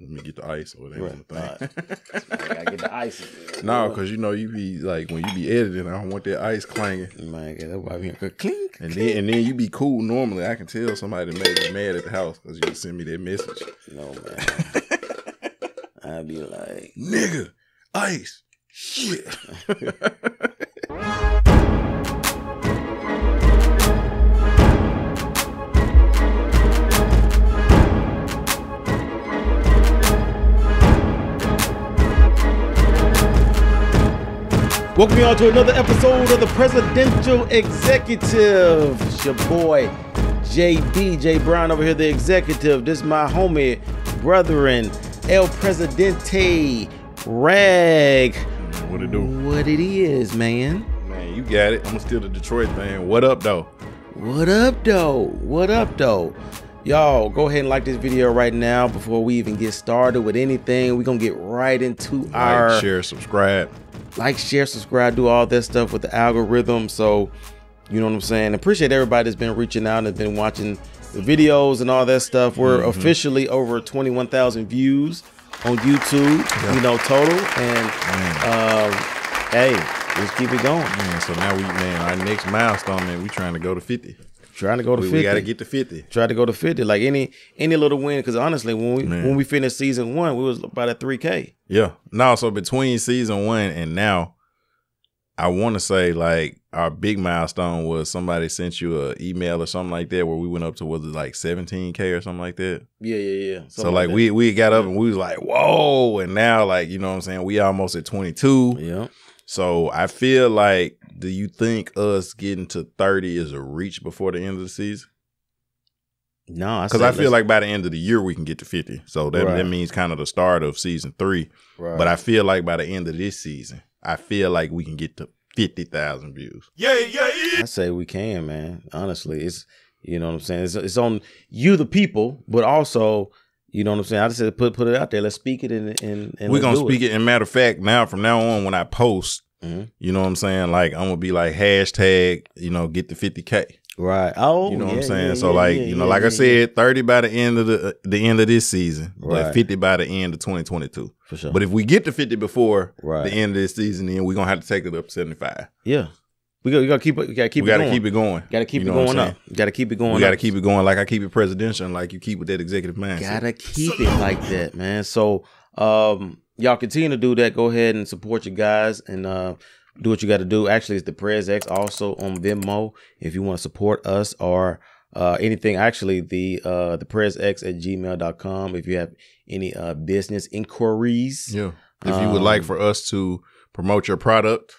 Let me get the ice or whatever. Right. I gotta get the ice. No, because you know you be like when you be editing, I don't want that ice clanging. Man, that's why we here clink. And then you be cool normally. I can tell somebody made me mad at the house because you send me that message. No man, I'd be like, nigga, ice, shit. welcome you all to another episode of the Presidential Executive. It's your boy, J Brown over here, the executive. This is my homie, brethren, El Presidente, Rag. What it do? What it is, man. Man, you got it. I'm still the Detroit fan. What up, though? What up, though? What up, though? Y'all, go ahead and like this video right now before we even get started with anything. We're going to get right into our... Like, share, subscribe. Like, share, subscribe, do all that stuff with the algorithm. So, you know what I'm saying? Appreciate everybody that's been reaching out and has been watching the videos and all that stuff. We're officially over 21,000 views on YouTube, you know, total. And, hey, let's keep it going. Man, so now our next milestone, man, we trying to go to 50. Trying to go to 50. We got to get to 50. Try to go to 50. Like any little win, because honestly, when we finished season 1, we was about at 3K. Yeah. No, so between season 1 and now, I want to say like our big milestone was somebody sent you an email or something like that where we went up to, was it like 17K or something like that? Yeah. So like we got up and we was like, whoa. And now like, you know what I'm saying? We almost at 22. Yeah. So I feel like, do you think us getting to 30 is a reach before the end of the season? No, because I feel like by the end of the year we can get to 50. So that means kind of the start of season 3. Right. But I feel like by the end of this season, I feel like we can get to 50,000 views. Yeah. I say we can, man. Honestly, it's, you know what I'm saying? It's on you, the people, but also, you know what I'm saying? I just said put it out there. Let's speak it and we're going to speak it. And matter of fact, from now on, when I post, you know what I'm saying? Like, I'm going to be like, hashtag, you know, get to 50K. Right. Oh, you know what I'm saying? So like, you know, like I said, 30 by the end of the end of this season, but 50 by the end of 2022. For sure. But if we get to 50 before the end of this season, then we're going to have to take it up to 75. Yeah. We gotta keep it. We gotta keep it going. Keep it going. Gotta keep it going up. Gotta keep it going. We gotta keep it going like I keep it presidential, and like you keep with that executive mindset. Gotta keep it like that, man. So, y'all continue to do that. Go ahead and support your guys and do what you got to do. Actually, it's ThePrezEx also on Venmo if you want to support us or anything. Actually, the ThePrezEx@gmail.com if you have any business inquiries. Yeah. If you would like for us to promote your product.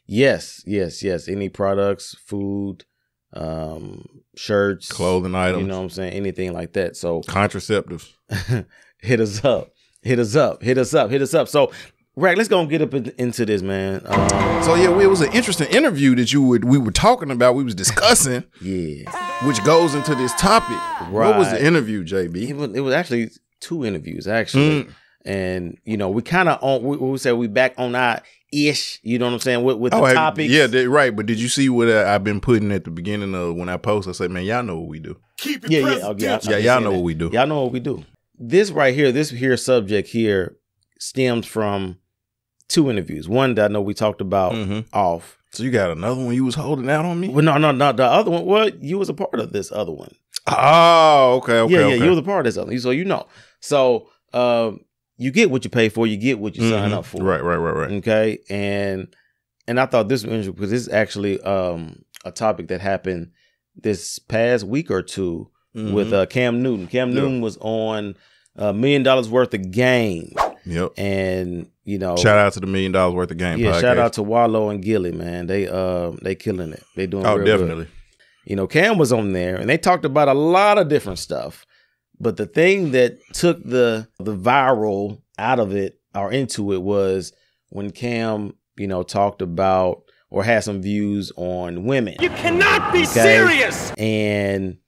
Yes. Any products, food, shirts, clothing items, you know what I'm saying? Anything like that. So contraceptives. Hit us up. So Rag, let's go and get up into this, man. So yeah, it was an interesting interview that we were talking about. We was discussing, which goes into this topic. Right. What was the interview, JB? It was actually 2 interviews, actually. And you know, we kind of we said we back on our ish. You know what I'm saying with the topics. Yeah, right. But did you see what I've been putting at the beginning of when I post? I say, man, y'all know what we do. Keep it y'all know what we do. Y'all know what we do. This right here, this subject here stems from 2 interviews. One that I know we talked about off. So you got another one you was holding out on me? Well, no. The other one, well, you was a part of this other one. Oh, okay. Yeah, you was a part of this other one. So you know. So you get what you pay for, you get what you sign up for. Right. Okay. And I thought this was interesting because this is actually a topic that happened this past week or 2 with Cam Newton. Cam Newton was on $1 million worth of game. Yep. And you know, shout out to the $1 million worth of game. Yeah, podcast. shout out to Wallow and Gilly, man. They killing it. They doing real definitely. Good. You know, Cam was on there and they talked about a lot of different stuff. But the thing that took the viral out of it or into it was when Cam, you know, talked about or had some views on women. You cannot be serious. And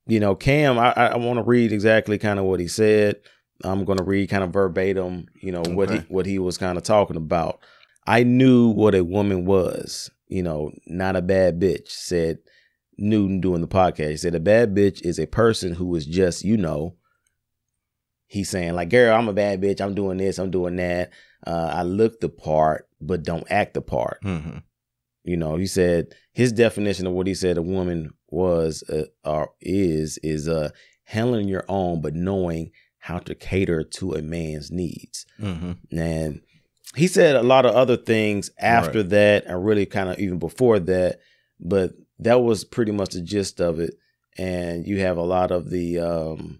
you know, Cam, I want to read exactly kind of what he said. I'm going to read kind of verbatim, you know, what he was kind of talking about. I knew what a woman was, you know, not a bad bitch, said Newton doing the podcast. He said a bad bitch is a person who is just, you know, he's saying like, girl, I'm a bad bitch. I'm doing this. I'm doing that. I look the part, but don't act the part. Mm-hmm. You know, he said his definition of what he said a woman was or is handling your own, but knowing how to cater to a man's needs. Mm-hmm. And he said a lot of other things after that, and really kind of even before that, but that was pretty much the gist of it. And you have a lot of the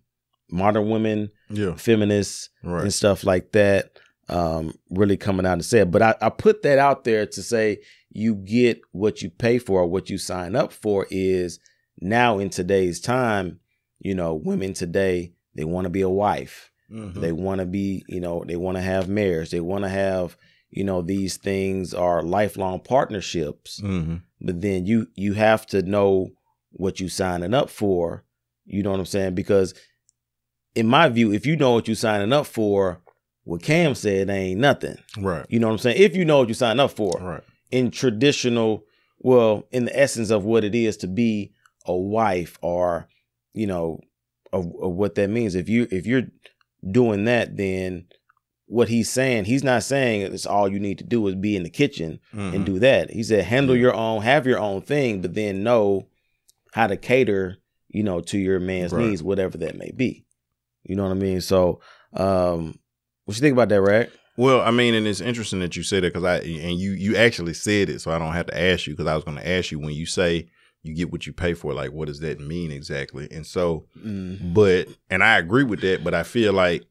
modern women, feminists, and stuff like that, really coming out and say it. But I put that out there to say you get what you pay for, or what you sign up for. Is now in today's time, you know, women today, they want to be a wife. Mm-hmm. They want to be, you know, they want to have marriage. They want to have, you know, these things are lifelong partnerships. Mm-hmm. But then you have to know what you signing up for. You know what I'm saying? Because in my view, if you know what you signing up for, what Cam said ain't nothing. Right. You know what I'm saying? If you know what you sign up for. Right. In traditional, well, in the essence of what it is to be a wife, or, you know, of what that means. If you're doing that, then what he's saying, he's not saying it's all you need to do is be in the kitchen and do that. He said, handle your own, have your own thing, but then know how to cater, you know, to your man's needs, whatever that may be. You know what I mean? So, what you think about that, Rag? Well, I mean, and it's interesting that you said that, because you actually said it, so I don't have to ask you, because I was going to ask you, when you say you get what you pay for, like, what does that mean exactly? And so, and I agree with that, but I feel like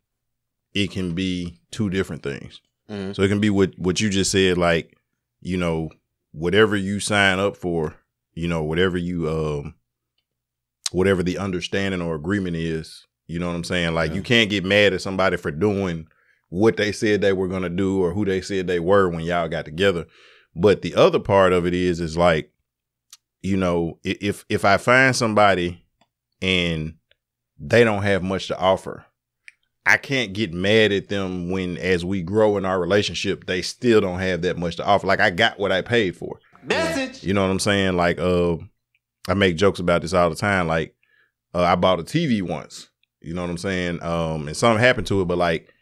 it can be two different things. So it can be what you just said, like, you know, whatever you sign up for, you know, whatever you, whatever the understanding or agreement is, you know what I'm saying? Like, you can't get mad at somebody for doing what they said they were going to do, or who they said they were when y'all got together. But the other part of it is like, you know, if I find somebody and they don't have much to offer, I can't get mad at them when, as we grow in our relationship, they still don't have that much to offer. Like, I got what I paid for. Message. You know what I'm saying? Like, I make jokes about this all the time. Like, I bought a TV once. You know what I'm saying? And something happened to it, but like,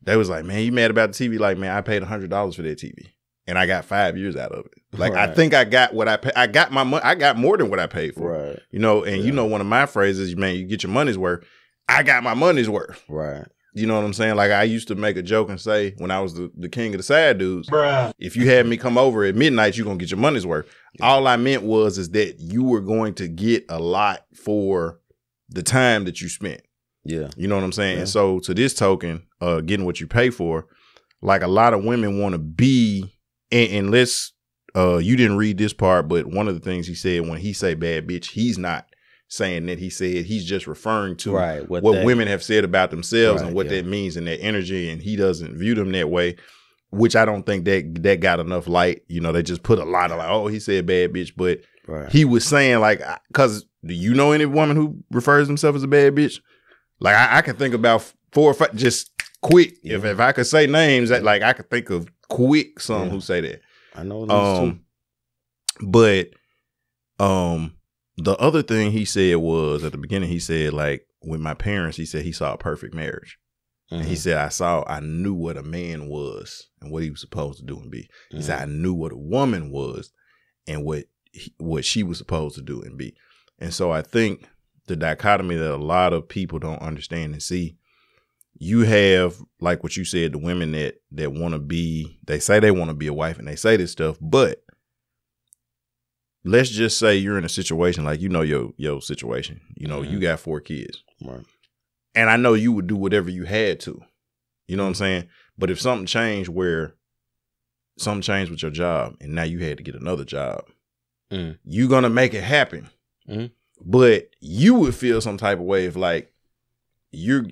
they was like, man, you mad about the TV? Like, man, I paid $100 for that TV, and I got 5 years out of it. Like, I think I got what I paid. I got my money. I got more than what I paid for. Right. You know, and you know, one of my phrases, man, you get your money's worth. I got my money's worth. Right. You know what I'm saying? Like, I used to make a joke and say, when I was the king of the sad dudes, if you had me come over at midnight, you're going to get your money's worth. Yeah. All I meant is that you were going to get a lot for the time that you spent. Yeah. You know what I'm saying? Yeah. And so, to this token, getting what you pay for, like, a lot of women want to be, and let's, you didn't read this part, but one of the things he said, when he say bad bitch, he's not saying that. He said he's just referring to what women have said about themselves and what that means in their energy, and he doesn't view them that way, which I don't think that got enough light. You know, they just put a lot of like, oh, he said bad bitch, but he was saying, like, because do you know any woman who refers themselves as a bad bitch? Like, I can think about 4 or 5, just quick. Yeah. If I could say names, that, like, I could think of quick some who say that. I know those too. But the other thing he said was, at the beginning, he said, like, with my parents, he said he saw a perfect marriage. And he said, I knew what a man was and what he was supposed to do and be. He said, I knew what a woman was and what she was supposed to do and be. And so I think the dichotomy that a lot of people don't understand and see, you have, like what you said, the women that want to be, they say they want to be a wife and they say this stuff, but let's just say you're in a situation, like, you know, your situation, you know, you got 4 kids. Right. And I know you would do whatever you had to, you know what I'm saying? But if something changed with your job and now you had to get another job, you're going to make it happen. But you would feel some type of way if, like,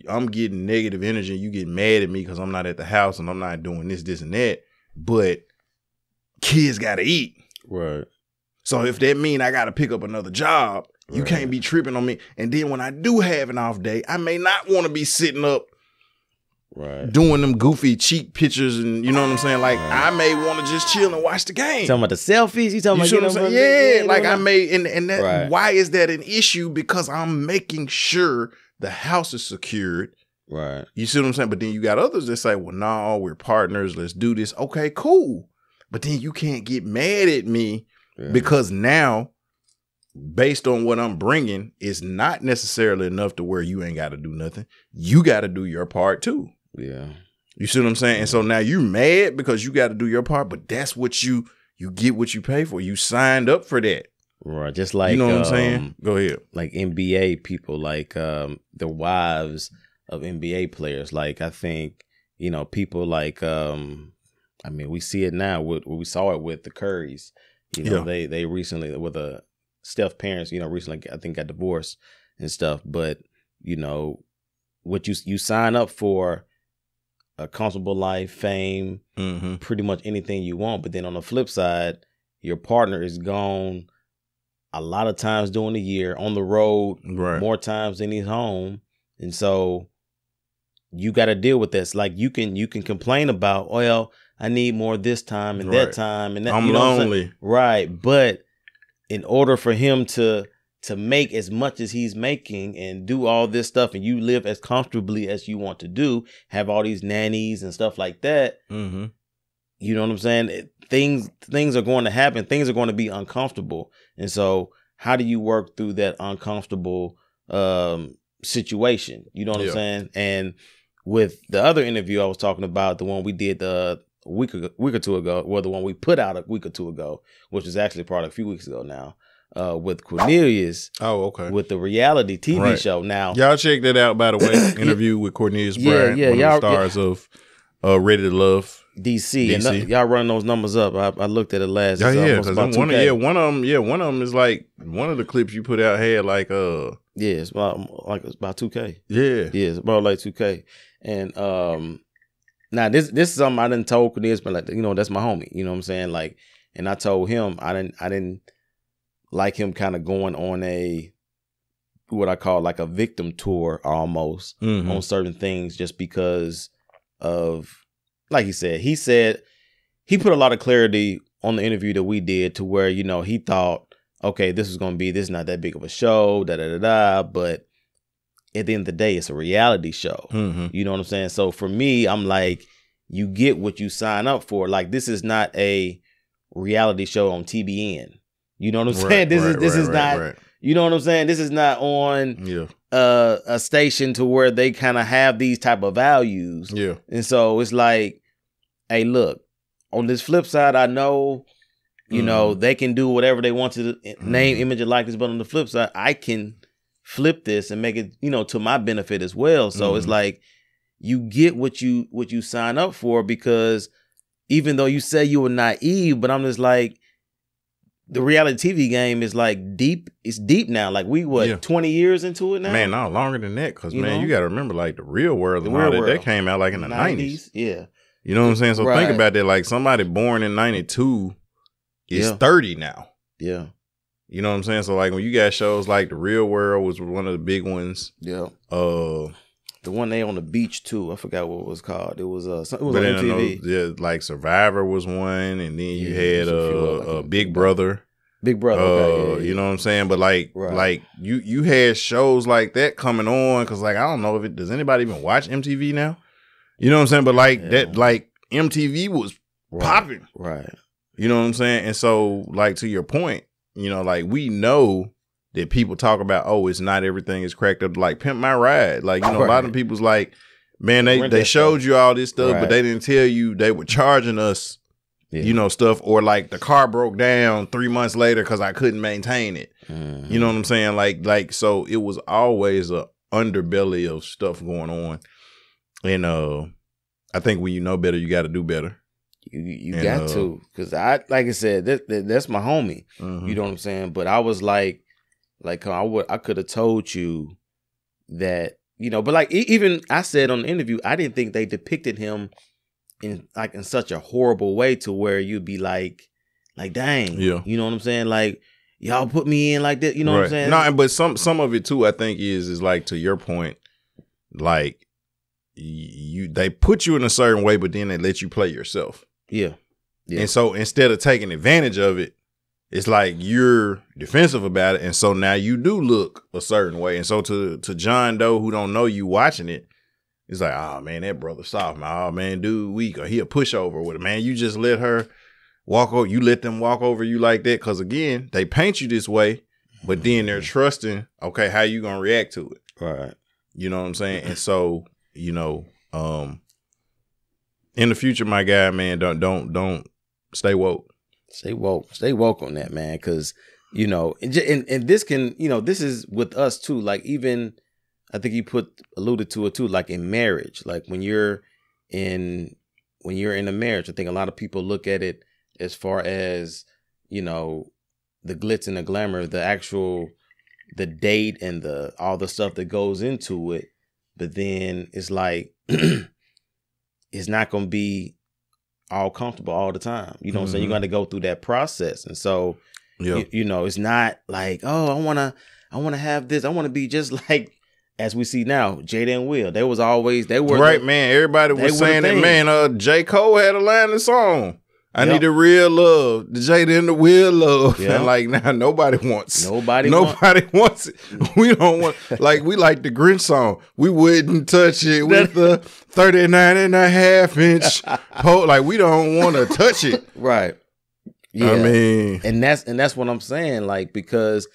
I'm getting negative energy, you get mad at me because I'm not at the house and I'm not doing this and that, but kids got to eat. Right. So if that mean I got to pick up another job, you can't be tripping on me. And then when I do have an off day, I may not want to be sitting up doing them goofy cheek pictures, and you know what I'm saying? Like, I may want to just chill and watch the game. You talking about the selfies? You talking about, what I'm saying? Yeah, like, I may, and that, why is that an issue? Because I'm making sure the house is secured Right. You see what I'm saying? But then you got others that say, well, no, we're partners. Let's do this. Okay, cool. But then you can't get mad at me because now, based on what I'm bringing, it's not necessarily enough to where you ain't got to do nothing. You got to do your part too. Yeah. You see what I'm saying? And so now you mad because you got to do your part, but that's what you get what you pay for. You signed up for that. Right. Just like, you know what I'm saying? Go ahead. Like NBA people, like the wives of NBA players. Like, I think, you know, people like, I mean, we see it now. We saw it with the Currys. You know, they recently, with Steph's parents, you know, recently, I think, got divorced and stuff. But, you know, what you sign up for, a comfortable life, fame, pretty much anything you want. But then on the flip side, your partner is gone a lot of times during the year, on the road, more times than he's home. And so you got to deal with this. Like, you can complain about, well, I need more this time and that time. And that, I'm you know lonely. Right. But in order for him to make as much as he's making and do all this stuff, and you live as comfortably as you want to do, have all these nannies and stuff like that, you know what I'm saying? Things are going to happen. Things are going to be uncomfortable. And so how do you work through that uncomfortable situation? You know what I'm saying? And with the other interview I was talking about, the one we did a week or two ago, or the one we put out a week or two ago, which is actually probably a few weeks ago now, with Cornelius. Oh, okay. With the reality TV show. Now, y'all check that out, by the way. Interview with Cornelius Bryant, one of the stars of Ready to Love DC. And y'all running those numbers up. I looked at it last. Because one of them is like, one of the clips you put out had like it's about 2K. Yeah, it's about like 2K. And now this is something I didn't told Cornelius, but like, you know, that's my homie. You know what I'm saying? Like, and I told him I didn't like him kind of going on a, what I call like a victim tour almost on certain things, just because of, like he said he put a lot of clarity on the interview that we did, to where, you know, he thought, okay, this is not that big of a show, but at the end of the day, it's a reality show. You know what I'm saying? So for me, I'm like, you get what you sign up for. Like, this is not a reality show on TBN. You know what I'm saying? This is not, you know what I'm saying? This is not on a station to where they kind of have these type of values. Yeah. And so it's like, hey, look, on this flip side, I know, you know, they can do whatever they want to, name, image, and likeness, but on the flip side, I can flip this and make it, you know, to my benefit as well. So it's like, you get what you sign up for, because even though you say you were naive, but I'm just like, the reality TV game is like deep. It's deep now. Like, we 20 years into it now? Man, no, longer than that. Because, man, you got to remember, like, the Real World and all that, that came out like in the 90s. Yeah. You know what I'm saying? So think about that. Like, somebody born in 92 is 30 now. Yeah. You know what I'm saying? So, like, when you got shows like The Real World was one of the big ones. Yeah. The one they on the beach too. I forgot what it was called. It was on MTV. Like Survivor was one, and then you had Big Brother. Big Brother. Okay, you know what I'm saying? But like you had shows like that coming on, because like, I don't know if does anybody even watch MTV now? You know what I'm saying? But like that, like MTV was popping. Right. You know what I'm saying? And so, like, to your point, you know, like, we know that people talk about, oh, it's not everything is cracked up. Like Pimp My Ride. Like, you know, a lot of people's like, man, they showed you all this stuff, but they didn't tell you they were charging us, you know, stuff. Or like, the car broke down 3 months later because I couldn't maintain it. You know what I'm saying? Like, so it was always a underbelly of stuff going on. And I think when you know better, you got to do better. You got to. Because like I said, that's my homie. You know what I'm saying? But I was like, I could have told you that, you know, but like, even I said on the interview, I didn't think they depicted him in such a horrible way to where you'd be like, dang, you know what I'm saying? Like, y'all put me in like that, you know what I'm saying? No, but some of it too, I think is like, to your point, like, they put you in a certain way, but then they let you play yourself. Yeah. And so instead of taking advantage of it, it's like you're defensive about it, and so now you do look a certain way. And so to John Doe, who don't know you watching it, It's like, oh man, that brother soft, man. Oh man, dude weak, or he a pushover with it, man. You just let her walk over. You let them walk over you like that, because again, they paint you this way, but then they're trusting. Okay, how you gonna react to it? Right. You know what I'm saying? And so, you know, in the future, my guy, man, don't stay woke. Stay woke on that, man, because you know, and this can, you know, this is with us too. Like even, I think you alluded to it too, like in marriage, like when you're in a marriage, I think a lot of people look at it as far as, you know, the glitz and the glamour, the date and all the stuff that goes into it. But then it's like, it's not going to be all comfortable all the time. You know what I'm saying? You got to go through that process. And so, you know, it's not like, oh, I want to have this. I want to be just like, as we see now, Jada and Will. They were right, man. Everybody was saying that, man. J. Cole had a line in the song. I need the real love, the Jada and the Will love. Yep. And like now, nobody wants it. We don't want, like, we like the Grinch song. We wouldn't touch it with the 39.5 inch pole. Like, we don't want to touch it. Right. Yeah. I mean, and that's what I'm saying. Like, because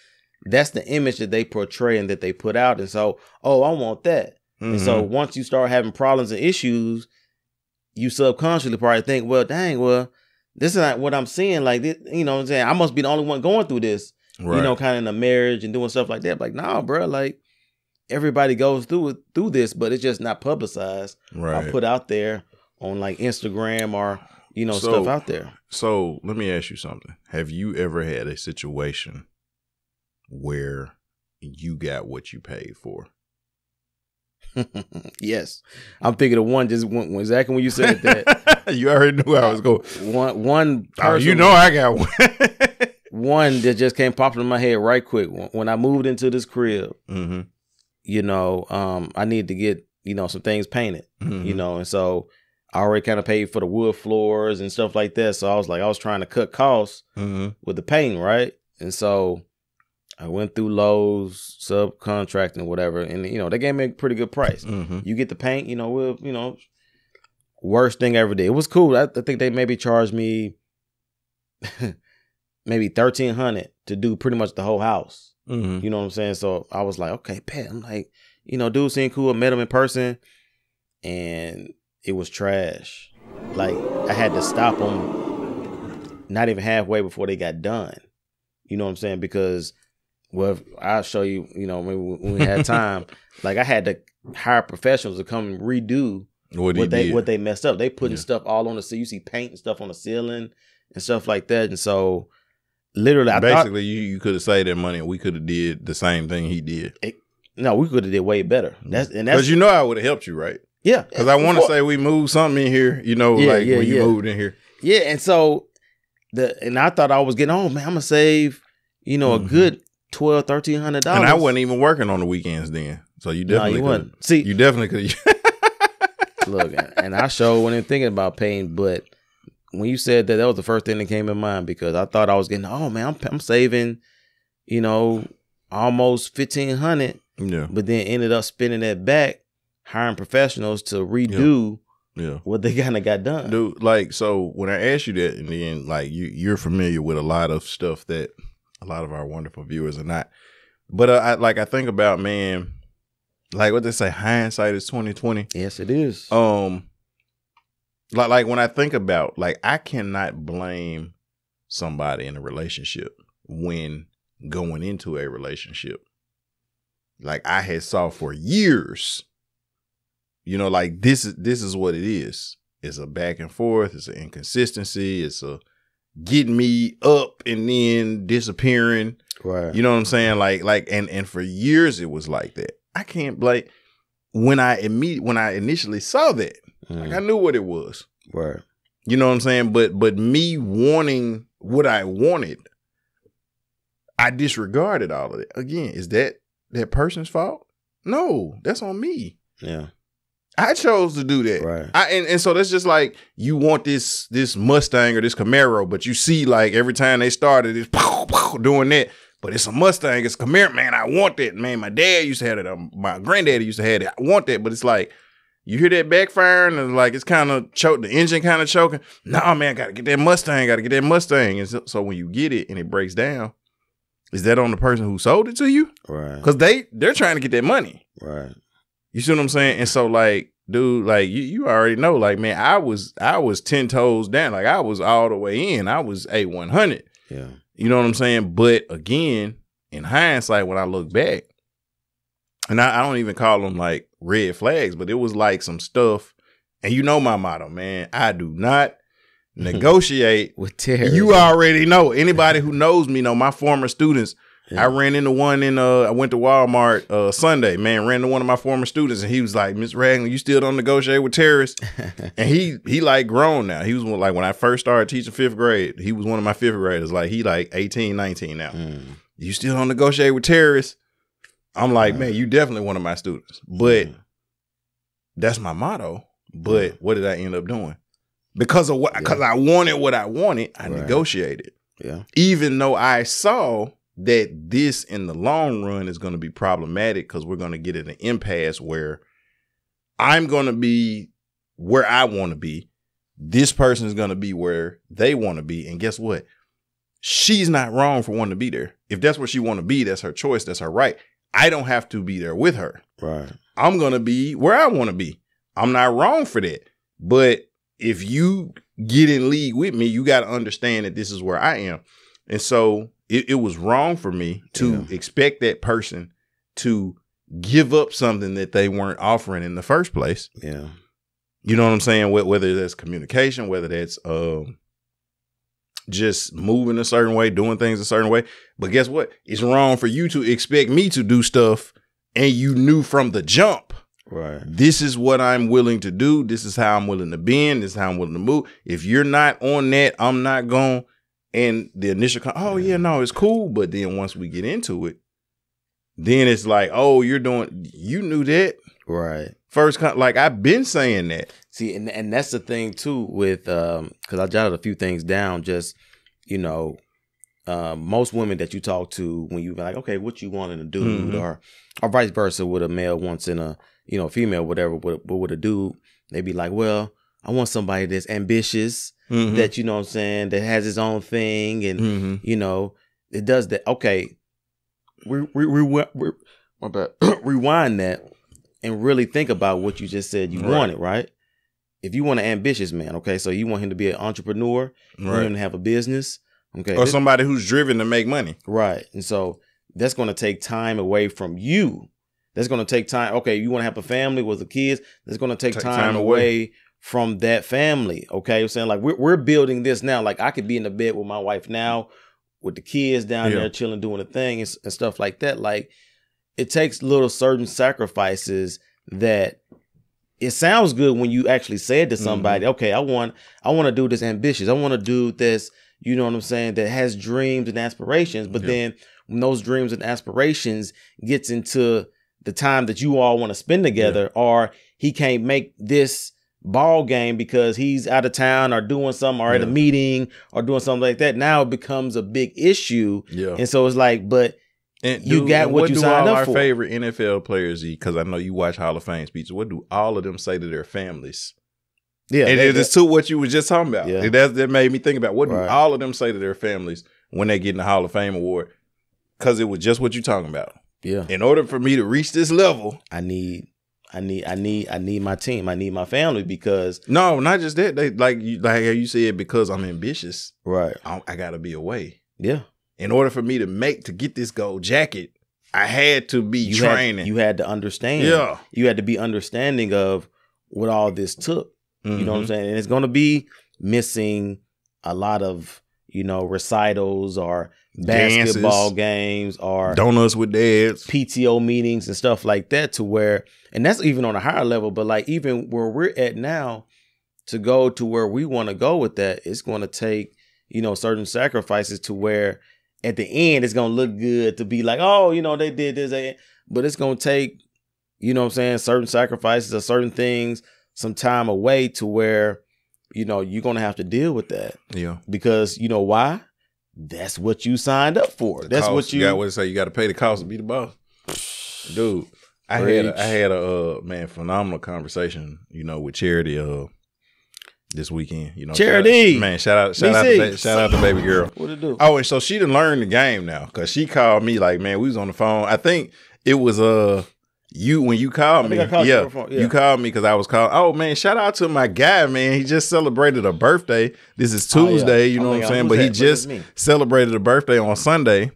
that's the image that they portray and that they put out. And so, oh, I want that. And so once you start having problems and issues, you subconsciously probably think, well, dang, well, this is not what I'm seeing. Like, this, you know what I'm saying? I must be the only one going through this, you know, kind of in a marriage and doing stuff like that. Like, nah, bro, like everybody goes through this, but it's just not publicized or put out there on like Instagram or, you know, stuff out there. So let me ask you something. Have you ever had a situation where you got what you paid for? Yes. I'm thinking of one exactly when you said that. You already knew I was going. One person, you know I got one. One that just came popping in my head right quick. When I moved into this crib, you know, I needed to get, you know, some things painted, you know, and so I already kind of paid for the wood floors and stuff like that. So I was trying to cut costs with the painting, right? And so I went through Lowe's, subcontracting, whatever, and you know they gave me a pretty good price. You get the paint, you know, worst thing ever did. It was cool. I think they maybe charged me maybe $1,300 to do pretty much the whole house. You know what I'm saying? So I was like, okay, Pat. I'm like, you know, dude seemed cool. I met him in person, and it was trash. Like I had to stop them, not even halfway before they got done. You know what I'm saying? Because, well, I'll show you, you know, when we had time, like I had to hire professionals to come and redo what they messed up. They putting stuff all on the ceiling. You see paint and stuff on the ceiling and stuff like that. And so literally, you could have saved that money and we could have did the same thing he did. No, we could have did way better. That's because you know I would have helped you, right? Yeah. Because I want to say we moved something in here, you know, when you moved in here. Yeah. And so and I thought I was getting, oh man, I'm gonna save, you know, a good $1,200, $1,300. And I wasn't even working on the weekends then. So you definitely could. See, you definitely could. Look, and I sure wasn't thinking about paying, but when you said that was the first thing that came in mind, because I thought I was getting, oh man, I'm saving, you know, almost $1,500. Yeah. But then ended up spending that back, hiring professionals to redo what they kind of got done. Dude, like, so when I asked you that, and then like you're familiar with a lot of stuff that a lot of our wonderful viewers are not. But I think about, man, like what they say, hindsight is 20/20. Yes, it is. Like when I think about, like, I cannot blame somebody in a relationship when going into a relationship. Like I had saw for years, you know, like this is what it is. It's a back and forth. It's an inconsistency. It's a getting me up and then disappearing. Right. You know what I'm saying? Like, and for years it was like that. I can't blame when I initially saw that. Like I knew what it was. Right. You know what I'm saying? But me wanting what I wanted, I disregarded all of it. Again, is that person's fault? No, that's on me. Yeah. I chose to do that. Right. And so that's just like, you want this Mustang or this Camaro, but you see like every time they started, it's doing that. But it's a Mustang, it's a Camaro. Man, I want that. Man, my dad used to have it. My granddaddy used to have it. I want that. But it's like, You hear that backfiring and like it's kind of the engine kind of choking. Nah, man, gotta get that Mustang. And so when you get it and it breaks down, is that on the person who sold it to you? Right. Because they're trying to get that money. Right. You see what I'm saying? And so like, dude, like you already know, like, man, I was 10 toes down. Like I was all the way in. I was A100. Yeah. You know what I'm saying? But again, in hindsight, when I look back, and I don't even call them like red flags, but it was like some stuff. And you know my motto, man, I do not negotiate with terrorism. You already know. Anybody who knows me know my former students. Yeah. I ran into one I went to Walmart Sunday, man, ran into one of my former students and he was like, Miss Ragland, you still don't negotiate with terrorists? And he like grown now. He was like, when I first started teaching 5th grade, he was one of my 5th graders. Like he like 18, 19 now. You still don't negotiate with terrorists? I'm like, man, you definitely one of my students. But that's my motto. But what did I end up doing? Because of what? Because I wanted what I wanted, I negotiated. Yeah. Even though I saw that this in the long run is going to be problematic because we're going to get at an impasse where I'm going to be where I want to be. This person is going to be where they want to be. And guess what? She's not wrong for wanting to be there. If that's where she want to be, that's her choice. That's her right. I don't have to be there with her. Right. I'm going to be where I want to be. I'm not wrong for that. But if you get in league with me, you got to understand that this is where I am. And so it was wrong for me to expect that person to give up something that they weren't offering in the first place. Yeah. You know what I'm saying? Whether that's communication, whether that's just moving a certain way, doing things a certain way. But guess what? It's wrong for you to expect me to do stuff and you knew from the jump. Right. This is what I'm willing to do. This is how I'm willing to bend. This is how I'm willing to move. If you're not on that, I'm not going. And the initial, no, it's cool. But then once we get into it, then it's like, oh, you knew that. Right. First, like I've been saying that. See, and that's the thing too with, because I jotted a few things down, just, most women that you talk to when you be like, okay, what you want in a dude, or vice versa with a male wants in a, female, whatever, but with a dude, they be like, well, I want somebody that's ambitious, that, what I'm saying, that has his own thing. And, it does that. Okay. Rewind that and really think about what you just said you wanted, right? If you want an ambitious man, okay, so you want him to be an entrepreneur, you want him to have a business, okay, or somebody who's driven to make money, right? And so that's going to take time away from you. That's going to take time. Okay, you want to have a family with the kids. That's going to take time away from that family. Okay, I'm saying like we're building this now. Like I could be in the bed with my wife now, with the kids down there chilling, doing a thing and stuff like that. Like it takes little certain sacrifices that. It sounds good when you actually said to somebody, okay, I want to do this ambitious. I want to do this, you know what I'm saying, that has dreams and aspirations. But then when those dreams and aspirations gets into the time that you all want to spend together, or he can't make this ball game because he's out of town or doing something or at a meeting or doing something like that, now it becomes a big issue. Yeah. And so it's like, but and you got what you signed up for. What do all our favorite NFL players, because I know you watch Hall of Fame speeches, what do all of them say to their families? Yeah. And it's to what you were just talking about. Yeah. That made me think about what do all of them say to their families when they get in the Hall of Fame award? Because it was just what you're talking about. Yeah. In order for me to reach this level, I need my team. I need my family because no, not just that. They like you said, because I'm ambitious. Right. I gotta be away. Yeah. In order for me to get this gold jacket, I had to be training. You had to understand. Yeah. You had to be understanding of what all this took. You know what I'm saying? And it's going to be missing a lot of, recitals or basketball games or donuts with dads, PTO meetings and stuff like that, to where, and that's even on a higher level, but like even where we're at now, to go to where we want to go with that, it's going to take, certain sacrifices to where at the end, it's going to look good to be like, oh, they did this. But it's going to take, certain sacrifices or certain things, some time away to where, you're going to have to deal with that. Yeah. Because you know why? That's what you signed up for. That's what you got to say. You got to pay the cost to be the boss. Dude, I had a man phenomenal conversation, with Charity this weekend. Charity, shout out to baby girl. What it do? Oh, and so she done learned the game now because she called me like, man, we was on the phone. I think it was you when you called me. You called me because I was calling. Oh man, shout out to my guy, man. He just celebrated a birthday. This is Tuesday, you know what I'm saying? But he just celebrated a birthday on Sunday.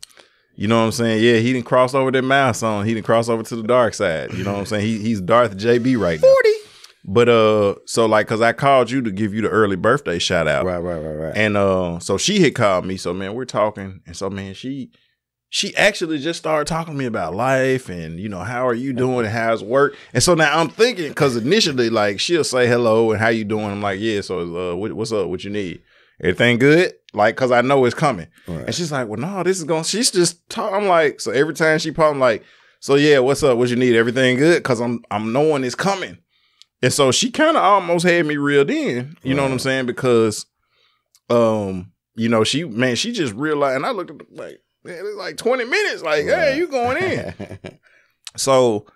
You know what I'm saying? Yeah, he didn't cross over that milestone. He didn't cross over to the dark side. You know what I'm saying? He's Darth JB right now. 40. But so like, cause I called you to give you the early birthday shout out. Right. And so she had called me. So man, we're talking, and so man, she actually just started talking to me about life and how are you doing and how's work. And so now I'm thinking, cause initially like she'll say hello and how you doing. I'm like, yeah. So what's up? What you need? Everything good? Like, cause I know it's coming. Right. And she's like, well, no, this is going. She's just talking. I'm like, so every time she pop, I'm like, so yeah, what's up? What you need? Everything good? Cause I'm knowing it's coming. And so she kind of almost had me reeled in. You know what I'm saying? Because, she just realized, and I looked at like, man, it's like 20 minutes. Like, hey, you going in? So,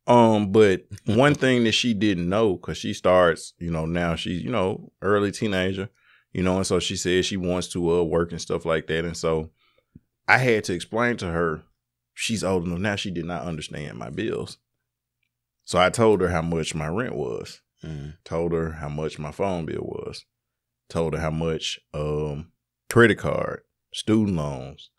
but one thing that she didn't know, cause she starts, now she's, early teenager. And so she said she wants to work and stuff like that. And so I had to explain to her, she's old enough now, she did not understand my bills. So I told her how much my rent was, told her how much my phone bill was, told her how much credit card, student loans,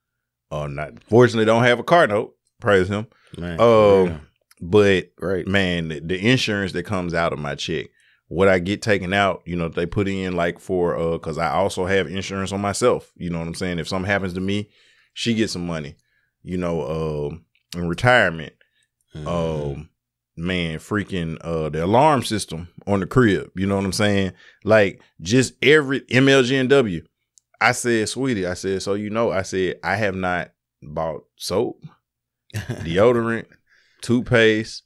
fortunately don't have a car note, praise him. Man, but great. Man, the insurance that comes out of my check, what I get taken out, they put in like for, cause I also have insurance on myself. You know what I'm saying? If something happens to me, she gets some money, in retirement. Man, freaking, the alarm system on the crib. You know what I'm saying? Like just every MLGNW. I said, sweetie, I said, so, I said, I have not bought soap, deodorant, toothpaste.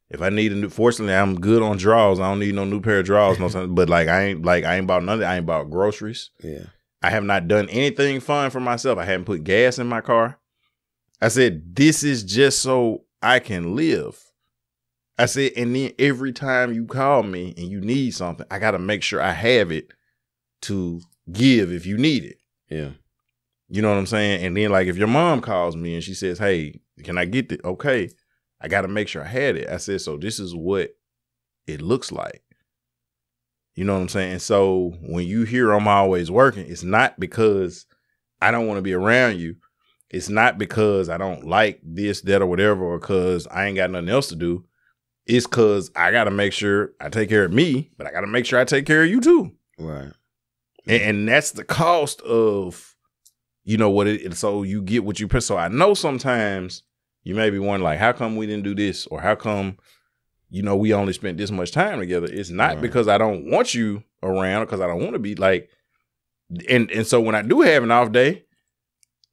If I need a new, fortunately, I'm good on drawers. I don't need no new pair of drawers. But I ain't bought none of that. I ain't bought groceries. Yeah. I have not done anything fun for myself. I haven't put gas in my car. I said, this is just so I can live. I said, and then every time you call me and you need something, I got to make sure I have it to give if you need it. Yeah. You know what I'm saying? And then like if your mom calls me and she says, hey, can I get it? Okay. I got to make sure I had it. I said, so this is what it looks like. You know what I'm saying? So when you hear I'm always working, it's not because I don't want to be around you. It's not because I don't like this, that, or whatever, or because I ain't got nothing else to do. It's because I got to make sure I take care of me, but I got to make sure I take care of you too. Right. And that's the cost of, so you get what you pay. So I know sometimes you may be wondering, like, how come we didn't do this? Or how come, we only spent this much time together? It's not because I don't want you around, because I don't want to be like, and so when I do have an off day,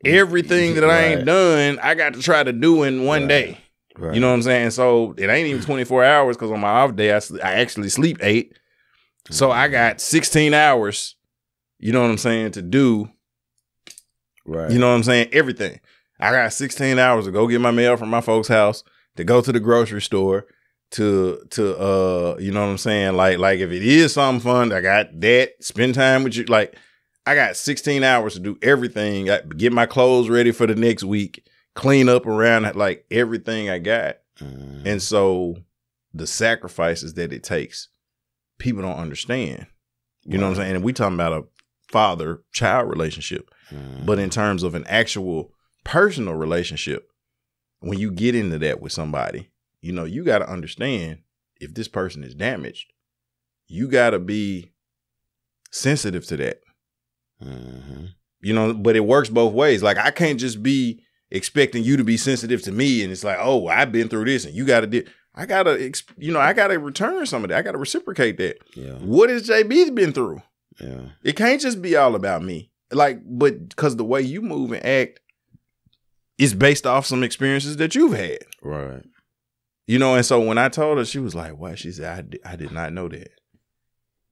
everything that I ain't done, I got to try to do in one day. Right. You know what I'm saying? So it ain't even 24 hours because on my off day, I actually sleep 8. So I got 16 hours, you know what I'm saying, to do. Right. You know what I'm saying? Everything. I got 16 hours to go get my mail from my folks' house, to go to the grocery store, to you know what I'm saying? Like if it is something fun, I got that, spend time with you. Like I got 16 hours to do everything. I get my clothes ready for the next week, clean up around like everything I got. And so the sacrifices that it takes, people don't understand. You know what I'm saying? And we talking about a father-child relationship. But in terms of an actual personal relationship, when you get into that with somebody, you got to understand if this person is damaged, you got to be sensitive to that. But it works both ways. Like I can't just be expecting you to be sensitive to me. And it's like, oh, I've been through this and you got to do, I got to return some of that. I got to reciprocate that. Yeah. What has JB been through? Yeah. It can't just be all about me. Like, but because the way you move and act is based off some experiences that you've had. Right. And so when I told her, she was like, what? She said, I did not know that.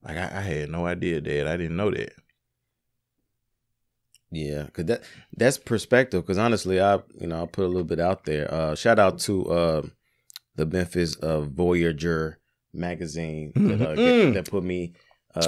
Like, I had no idea, Dad. I didn't know that. Yeah, because that's perspective. Because honestly, I'll put a little bit out there. Shout out to the Memphis Voyager magazine that put me.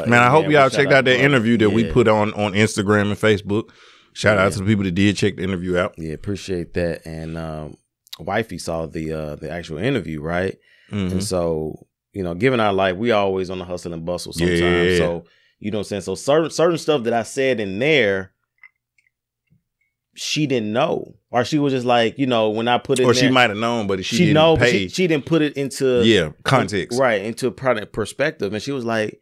Man, I hope y'all checked out that interview that we put on Instagram and Facebook. Shout out to the people that did check the interview out. Yeah, appreciate that. And wifey saw the actual interview, right? And so, you know, given our life, we always on the hustle and bustle sometimes. Yeah. So, you know what I'm saying? So certain stuff that I said in there, she didn't know. Or she was just like, you know, when I put it in or there, she might have known, but she didn't pay. But she didn't put it into context. Right, into product perspective. And she was like,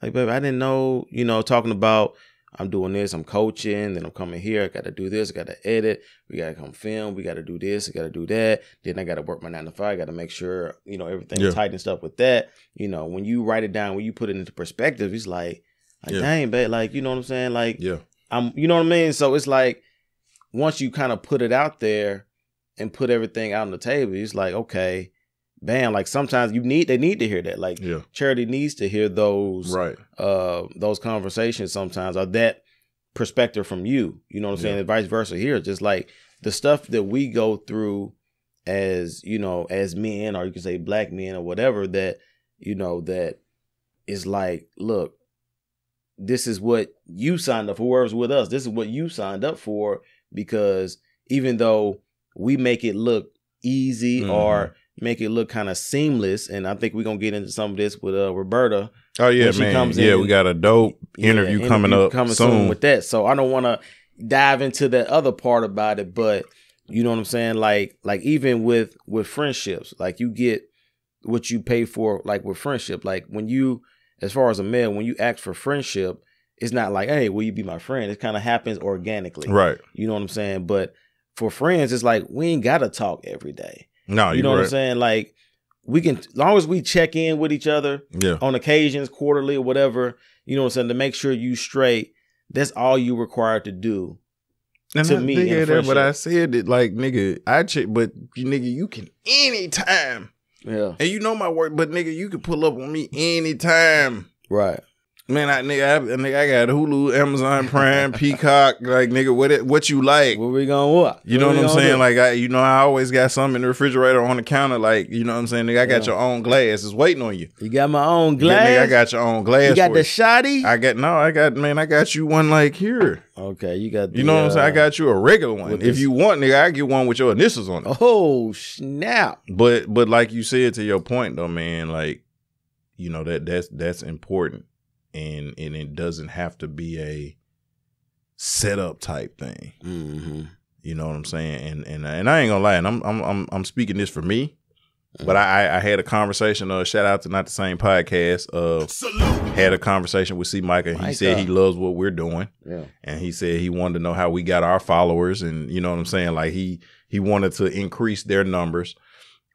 baby, I didn't know, you know, talking about I'm doing this, I'm coaching, then I'm coming here, I got to do this, I got to edit, we got to come film, we got to do this, I got to do that. Then I got to work my 9 to 5, I got to make sure, you know, everything's tight and stuff with that. You know, when you write it down, when you put it into perspective, it's like dang, babe, like, you know what I'm saying? Like, you know what I mean? So it's like, once you kind of put it out there and put everything out on the table, it's like, okay, bam, like sometimes they need to hear that. Like Charity needs to hear those conversations sometimes, or that perspective from you. You know what I'm saying? And vice versa here. Just like the stuff that we go through as, you know, as men, or you can say black men or whatever, that, you know, that is like, look, this is what you signed up for. Whoever's with us, this is what you signed up for, because even though we make it look easy or make it look kind of seamless, and I think we're gonna get into some of this with Roberta. Oh yeah, man. We got a dope interview coming up soon with that. So I don't want to dive into that other part about it, but you know what I'm saying? Like even with friendships, like you get what you pay for, like with friendship. Like when you, as far as a male, when you ask for friendship, it's not like, hey, will you be my friend? It kind of happens organically. Right. You know what I'm saying? But for friends, it's like, we ain't got to talk every day. No, you know what I'm saying? Like, we can, as long as we check in with each other on occasions, quarterly or whatever, you know what I'm saying, to make sure you straight, that's all you required to do. And to me, but I said it like, nigga, I check, but nigga, you can anytime. Yeah. And you know my work, but nigga, you can pull up on me anytime. Right. Man, I got Hulu, Amazon Prime, Peacock, like nigga, what you like? What we gonna what? You know what I'm saying? Like I always got something in the refrigerator on the counter. Like, you know what I'm saying? Nigga, I got your own glass. It's waiting on you. You got my own glass. Nigga, I got your own glass. You got the shotty? I got you one like here. Okay, you got. You know what I'm saying? I got you a regular one. If you want, nigga, I get one with your initials on it. Oh snap! But like you said, to your point though, man, like, you know, that's important. And it doesn't have to be a setup type thing. Mm-hmm. You know what I'm saying? And I ain't gonna lie, and I'm speaking this for me, but I had a conversation. Shout out to Not the Same Podcast. Had a conversation with C. Micah. He said he loves what we're doing. Yeah. And he said he wanted to know how we got our followers, and you know what I'm saying. Like he wanted to increase their numbers.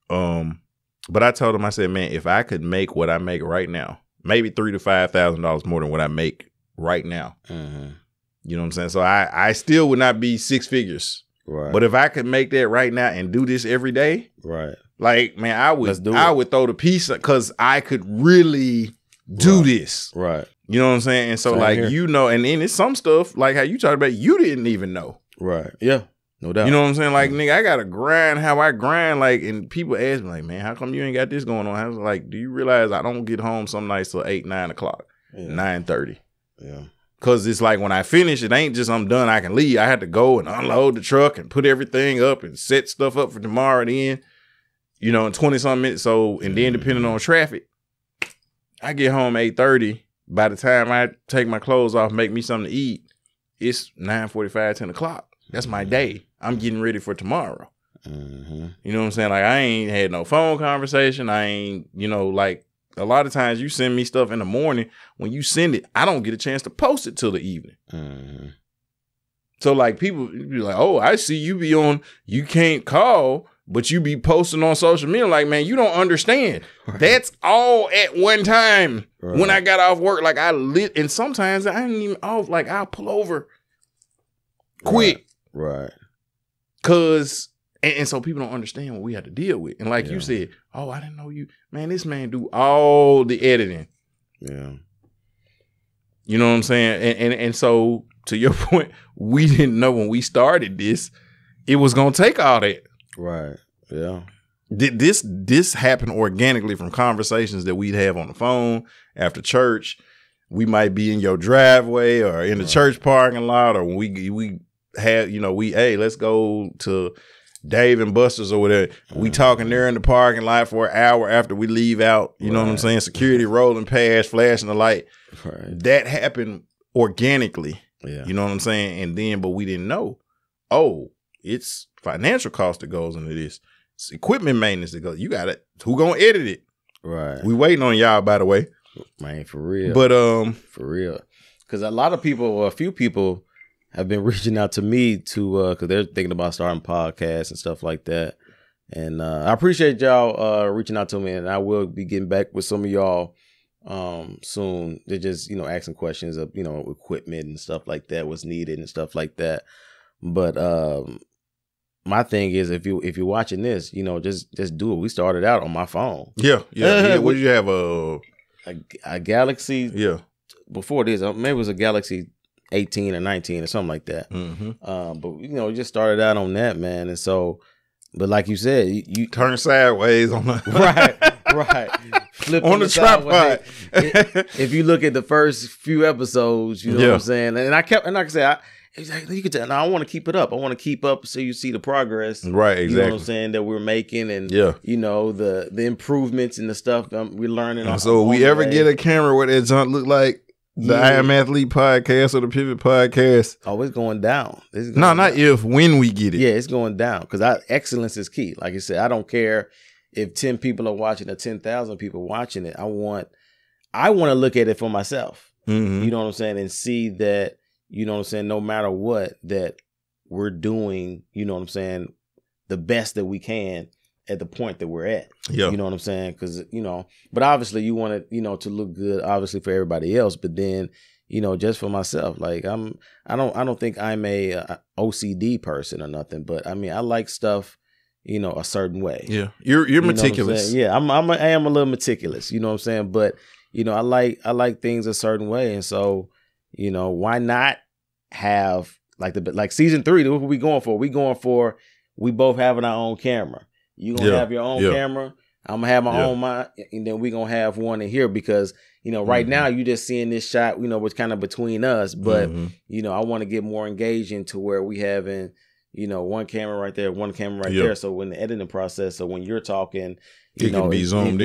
But I told him, I said, man, if I could make what I make right now, maybe $3,000 to $5,000 more than what I make right now. Mm-hmm. You know what I'm saying? So I still would not be six figures. Right. But if I could make that right now and do this every day, right? Like, man, I would throw the piece, because I could really do this. Right. You know what I'm saying? And so you know, and then it's some stuff like how you talked about, you didn't even know. Right. Yeah. No doubt. You know what I'm saying? Like, nigga, I gotta grind how I grind. Like, and people ask me, like, man, how come you ain't got this going on? I was like, do you realize I don't get home some nights till 8, 9 o'clock, 9:30? Yeah. Cause it's like when I finish, it ain't just I'm done, I can leave. I had to go and unload the truck and put everything up and set stuff up for tomorrow. Then, you know, in 20-something minutes. So, and then depending on traffic, I get home 8:30. By the time I take my clothes off, make me something to eat, it's 9:45, 10 o'clock. That's my day. I'm getting ready for tomorrow. Mm-hmm. You know what I'm saying? Like, I ain't had no phone conversation. I ain't, you know, like a lot of times you send me stuff in the morning. When you send it, I don't get a chance to post it till the evening. Mm-hmm. So like people be like, oh, I see you be on, you can't call, but you be posting on social media. Like, man, you don't understand. Right. That's all at one time. Right. When I got off work, like and sometimes I ain't even off. Like, I'll pull over quick. Right. Cause, and so people don't understand what we have to deal with. And like you said, oh, I didn't know you, man, this man do all the editing. Yeah. You know what I'm saying? And so to your point, we didn't know when we started this, it was going to take all that. Right. Yeah. This happened organically from conversations that we'd have on the phone after church. We might be in your driveway or in the church parking lot, or when we had, hey, let's go to Dave and Buster's or whatever. We talking there in the parking lot for an hour after we leave out. You know what I'm saying? Security rolling past, flashing the light. Right. That happened organically. Yeah. You know what I'm saying? And then, but we didn't know. Oh, it's financial cost that goes into this. It's equipment maintenance that goes. You got it. Who gonna edit it? Right. We waiting on y'all, by the way. Man, for real. But for real. Because a lot of people, or a few people, have been reaching out to me to because they're thinking about starting podcasts and stuff like that. And I appreciate y'all reaching out to me, and I will be getting back with some of y'all soon. They're just asking questions of equipment and stuff like that, what's needed and stuff like that. But my thing is, if you're watching this, just do it. We started out on my phone. Yeah. What did you have? A Galaxy. Yeah. Before this, maybe it was a Galaxy 18 or 19 or something like that. Mm-hmm. But we just started out on that, man. And so, but like you said, you turn sideways on the right. Flip on the tripod. If you look at the first few episodes, you know what I'm saying. And like I said, you could tell. Now I want to keep it up. I want to keep up so you see the progress. Right. Exactly. You know what I'm saying, that we're making, and the improvements and the stuff we're learning. And so, we ever get a camera where that junk look like the I Am Athlete podcast or the Pivot podcast? Oh, it's going down. When we get it. Yeah, it's going down because excellence is key. Like I said, I don't care if 10 people are watching or 10,000 people watching it. I want to look at it for myself. Mm-hmm. You know what I'm saying, and see that. You know what I'm saying? No matter what, that we're doing, you know what I'm saying, the best that we can at the point that we're at. Yeah. You know what I'm saying? Because, but obviously you want it, to look good, obviously for everybody else. But then, just for myself, like I don't think I'm a OCD person or nothing. But I mean, I like stuff, a certain way. Yeah. You're meticulous. Yeah. I am a little meticulous. You know what I'm saying? But, I like things a certain way. And so, why not have like season 3? What are we going for? We both having our own camera. You gonna have your own camera. I'm gonna have my own mine, and then we gonna have one in here because right now you just seeing this shot. What's kind of between us, but I want to get more engaging to where we having one camera right there, one camera right there. So when the editing process, so when you're talking, it can be zoomed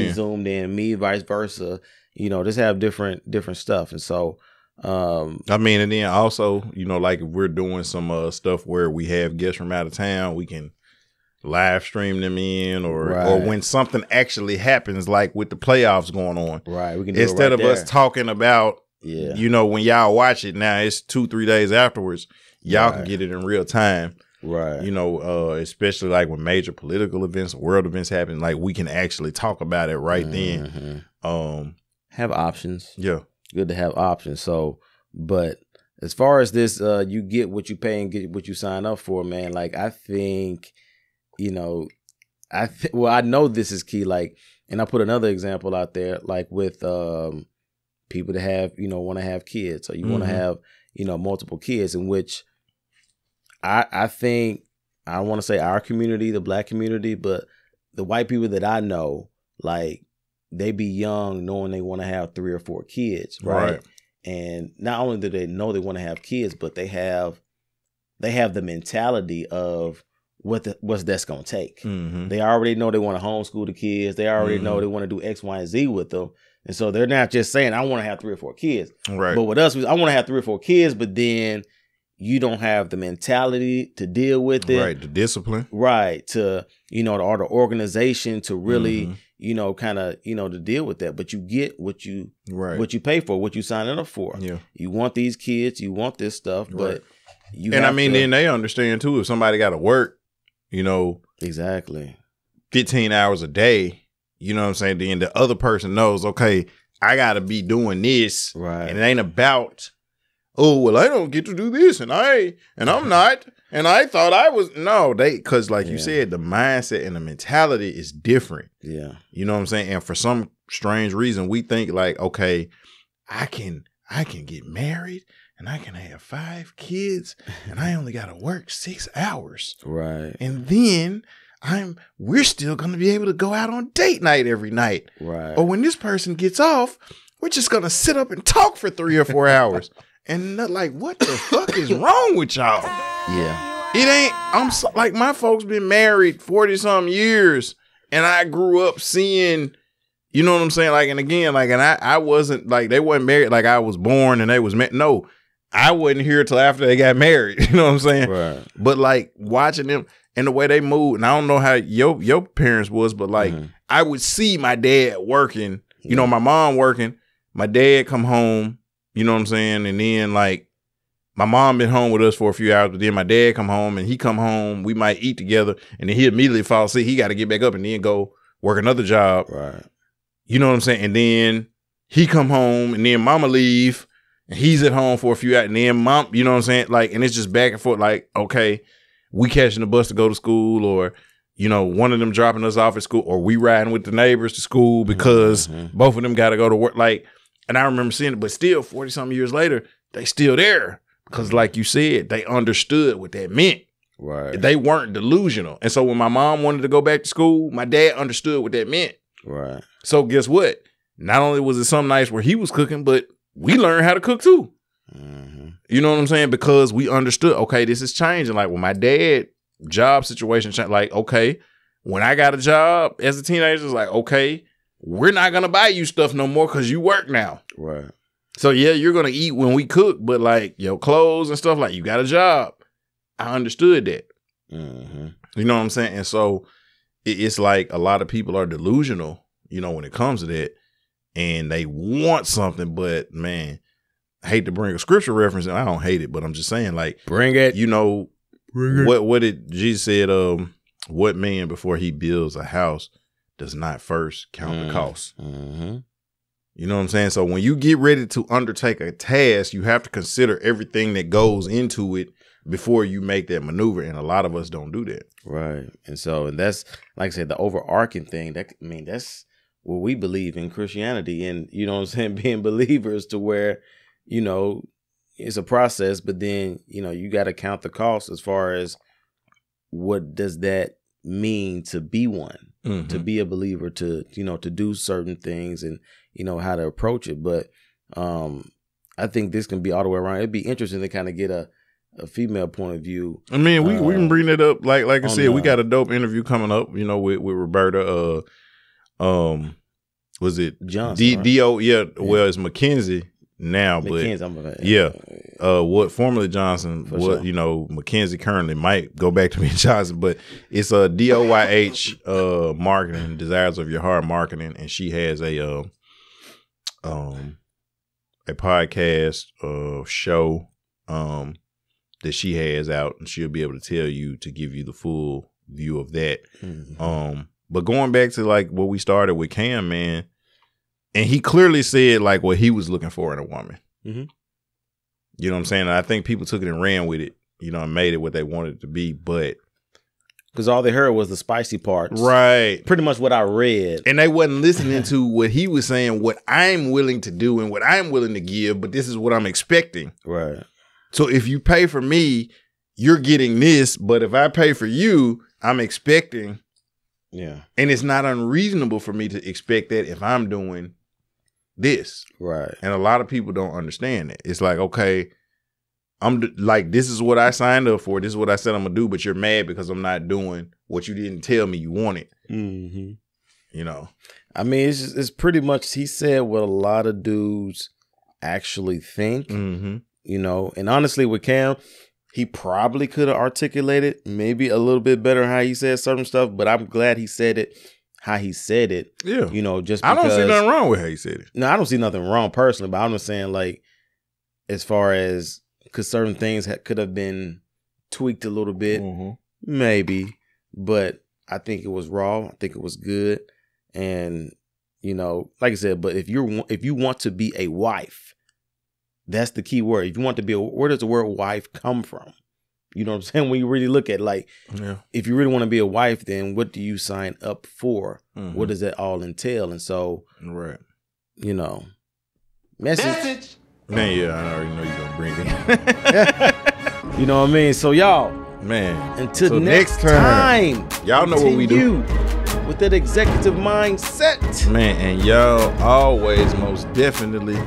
in, me vice versa. Just have different stuff, and so. I mean, and then also, like if we're doing some stuff where we have guests from out of town, we can live stream them in, or when something actually happens, like with the playoffs going on. Right. We can do instead it right of us talking about, when y'all watch it now, it's 2-3 days afterwards. Y'all can get it in real time. Right. Especially like when major political events, world events happen, like we can actually talk about it right then. Have options. Yeah. Good to have options. So, but as far as this, you get what you pay and get what you sign up for, man. Like, I think, I know this is key. Like, and I put another example out there, like with people that have, want to have kids, or you want to have, multiple kids, in which I think, I want to say our community, the Black community, but the white people that I know, like, they be young knowing they want to have 3 or 4 kids, right? And not only do they know they want to have kids, but they have the mentality of what's that's going to take. Mm-hmm. They already know they want to homeschool the kids. They already know they want to do X, Y, and Z with them. And so they're not just saying, I want to have 3 or 4 kids. Right. But with us, I want to have 3 or 4 kids, but then you don't have the mentality to deal with it. Right. The discipline. Right. To, or the organization to really, kind of, to deal with that. But you get what you pay for, what you signing up for. Yeah. You want these kids, you want this stuff, but you and I mean, then they understand too, if somebody got to work, exactly 15 hours a day, you know what I'm saying? Then the other person knows, okay, I got to be doing this. Right. And it ain't about, oh, well, I don't get to do this, and I'm not, and I thought I was. No, because like you said, the mindset and the mentality is different. Yeah, you know what I'm saying. And for some strange reason, we think like, okay, I can get married and I can have 5 kids, and I only got to work 6 hours, right? And then we're still gonna be able to go out on date night every night. Right. Or when this person gets off, we're just gonna sit up and talk for 3 or 4 hours. And like, what the fuck is wrong with y'all? Yeah. It ain't, like, my folks been married 40 something years, and I grew up seeing, you know what I'm saying? Like, and again, like, and I wasn't, like, they wasn't married, like I was born and they was married. No, I wasn't here till after they got married. You know what I'm saying? Right. But like watching them and the way they moved, and I don't know how your parents was, but like I would see my dad working, you know, my mom working, my dad come home, you know what I'm saying? And then like my mom been home with us for a few hours, but then my dad come home and he come home, we might eat together, and then he immediately fall asleep. He got to get back up and then go work another job. Right. You know what I'm saying? And then he come home and then mama leave. And he's at home for a few hours, and then mom, you know what I'm saying? Like, and it's just back and forth, like, okay, we catching the bus to go to school, or, you know, one of them dropping us off at school, or we riding with the neighbors to school because both of them got to go to work. Like, and I remember seeing it, but still 40 something years later, they still there. Because like you said, they understood what that meant. Right. They weren't delusional. And so when my mom wanted to go back to school, my dad understood what that meant. Right. So guess what? Not only was it some nights where he was cooking, but we learned how to cook too. You know what I'm saying? Because we understood, okay, this is changing. Like when my dad job situation changed, like, okay, when I got a job as a teenager, it's like, okay, we're not going to buy you stuff no more because you work now. Right. So yeah, you're going to eat when we cook, but like your clothes and stuff, like you got a job. I understood that. You know what I'm saying? And so it's like a lot of people are delusional, you know, when it comes to that. And they want something, but man, I hate to bring a scripture reference, and I don't hate it, but I'm just saying, like, bring it. You know, what did Jesus said? What man before he builds a house does not first count the cost? You know what I'm saying? So when you get ready to undertake a task, you have to consider everything that goes into it before you make that maneuver, and a lot of us don't do that. Right, and that's like I said, the overarching thing. That's what we believe in Christianity, and you know what I'm saying, being believers, to where, you know, it's a process, but then, you know, you got to count the cost as far as what does that mean to be one, to be a believer, to, you know, to do certain things, and, you know, how to approach it. But I think this can be all the way around. It'd be interesting to kind of get a female point of view. I mean, we can bring it up. Like I said, we got a dope interview coming up, you know, with Roberta, was it Johnson? D.O. Yeah, well, it's Mackenzie now, what formerly Johnson, what sure. You know, Mackenzie currently might go back to being Johnson, but it's a DOYH marketing, Desires of Your Heart marketing, and she has a podcast show that she has out, and she'll be able to tell you, to give you the full view of that. But going back to like what we started with Cam, man, and he clearly said like what he was looking for in a woman. You know what I'm saying? And I think people took it and ran with it, you know, and made it what they wanted it to be. But because all they heard was the spicy parts, right? Pretty much what I read, and they wasn't listening to what he was saying, what I'm willing to do and what I'm willing to give. But this is what I'm expecting, right? So if you pay for me, you're getting this. But if I pay for you, I'm expecting. Yeah. And it's not unreasonable for me to expect that if I'm doing this. Right. And a lot of people don't understand that. It's like, okay, like, this is what I signed up for. This is what I said I'm going to do, but you're mad because I'm not doing what you didn't tell me you wanted. You know? I mean, it's pretty much, he said what a lot of dudes actually think, you know, and honestly with Cam, he probably could have articulated maybe a little bit better how he said certain stuff, but I'm glad he said it how he said it. Yeah. You know, just because. I don't see nothing wrong with how he said it. No, I don't see nothing wrong personally, but I'm just saying, like, as far as, because certain things could have been tweaked a little bit, maybe, but I think it was raw. I think it was good. And, you know, like I said, but if you want to be a wife, that's the key word. If you want to be where does the word wife come from? You know what I'm saying? When you really look at, like, if you really want to be a wife, then what do you sign up for? What does that all entail? And so, you know, message. Man, yeah, I already know you're going to bring it. You know what I mean? So y'all, Man. Until next time. Y'all know what we do. With that executive mindset. Man, and y'all always most definitely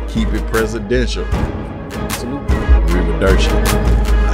keep it presidential. Absolutely. River Dirt.